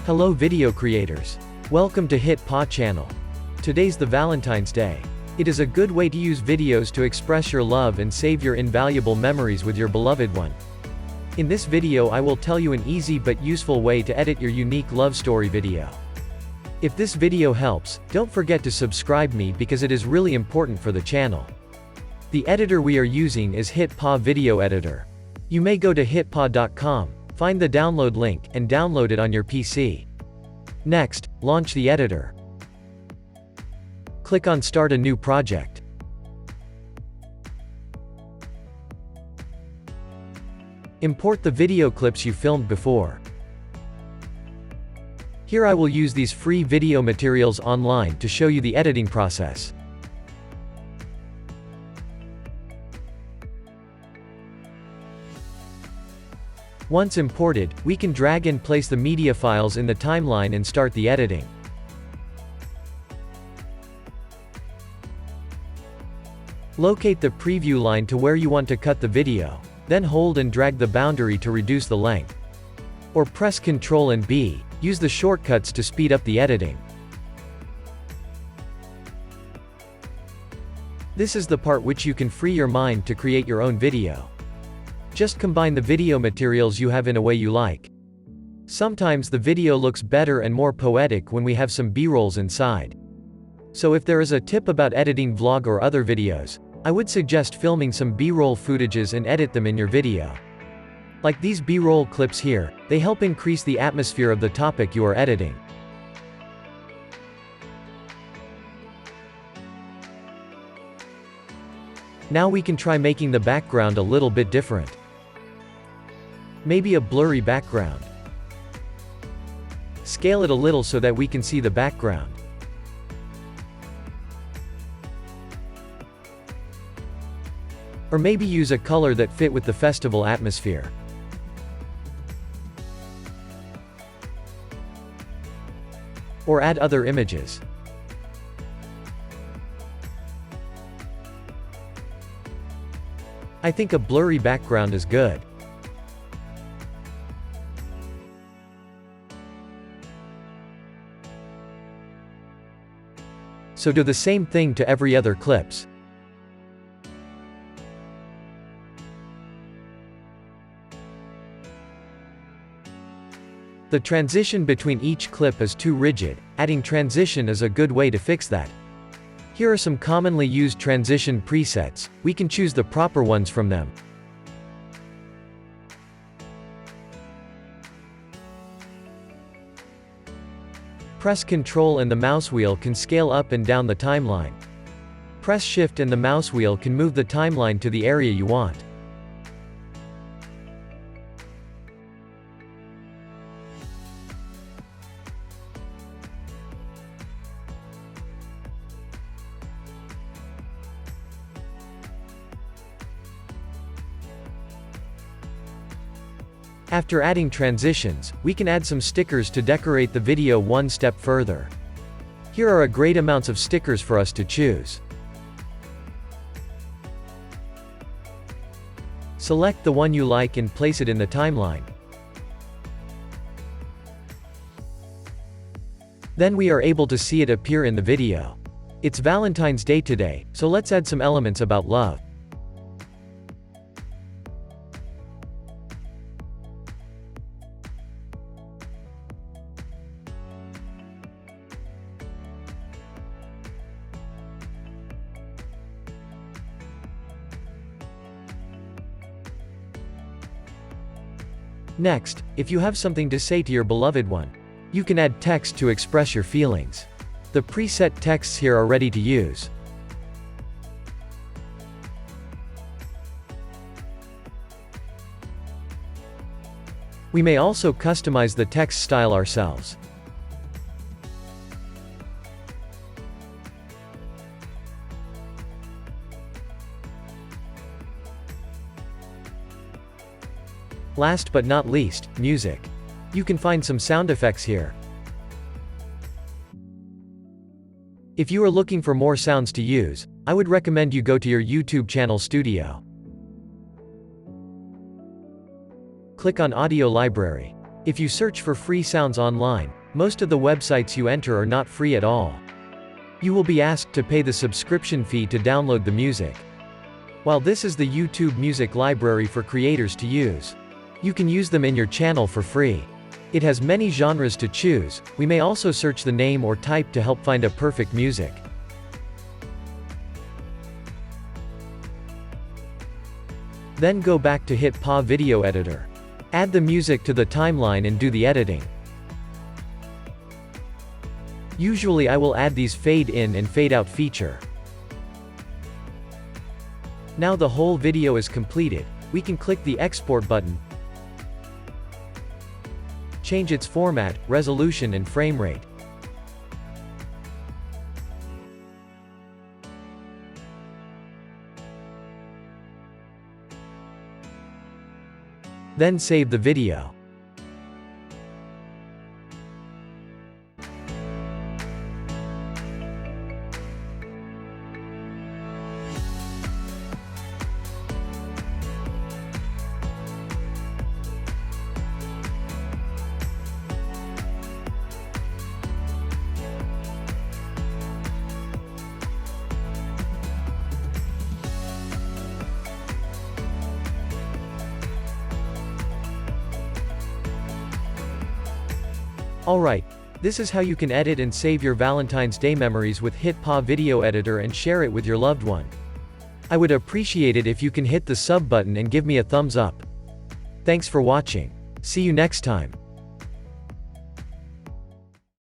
Hello video creators. Welcome to HitPaw channel. Today's the Valentine's Day. It is a good way to use videos to express your love and save your invaluable memories with your beloved one. In this video I will tell you an easy but useful way to edit your unique love story video. If this video helps, don't forget to subscribe me because it is really important for the channel. The editor we are using is HitPaw Video Editor. You may go to hitpaw.com, find the download link, and download it on your PC. Next, launch the editor. Click on Start a new project. Import the video clips you filmed before. Here I will use these free video materials online to show you the editing process. Once imported, we can drag and place the media files in the timeline and start the editing. Locate the preview line to where you want to cut the video, then hold and drag the boundary to reduce the length. Or press Ctrl and B, use the shortcuts to speed up the editing. This is the part which you can free your mind to create your own video. Just combine the video materials you have in a way you like. Sometimes the video looks better and more poetic when we have some B-rolls inside. So if there is a tip about editing vlog or other videos, I would suggest filming some B-roll footages and edit them in your video. Like these B-roll clips here, they help increase the atmosphere of the topic you are editing. Now we can try making the background a little bit different. Maybe a blurry background. Scale it a little so that we can see the background. Or maybe use a color that fit with the festival atmosphere. Or add other images. I think a blurry background is good. So do the same thing to every other clips. The transition between each clip is too rigid. Adding transition is a good way to fix that. Here are some commonly used transition presets. We can choose the proper ones from them. Press Ctrl and the mouse wheel can scale up and down the timeline. Press Shift and the mouse wheel can move the timeline to the area you want. After adding transitions, we can add some stickers to decorate the video one step further. Here are a great amounts of stickers for us to choose. Select the one you like and place it in the timeline. Then we are able to see it appear in the video. It's Valentine's Day today, so let's add some elements about love. Next, if you have something to say to your beloved one, you can add text to express your feelings. The preset texts here are ready to use. We may also customize the text style ourselves. Last but not least, music. You can find some sound effects here. If you are looking for more sounds to use, I would recommend you go to your YouTube channel studio. Click on Audio Library. If you search for free sounds online, most of the websites you enter are not free at all. You will be asked to pay the subscription fee to download the music. While this is the YouTube music library for creators to use, you can use them in your channel for free. It has many genres to choose. We may also search the name or type to help find a perfect music. Then go back to HitPaw Video Editor. Add the music to the timeline and do the editing. Usually I will add these fade in and fade out feature. Now the whole video is completed, we can click the export button. Change its format, resolution and frame rate. Then save the video. Alright, this is how you can edit and save your Valentine's Day memories with HitPaw Video Editor and share it with your loved one. I would appreciate it if you can hit the sub button and give me a thumbs up. Thanks for watching. See you next time.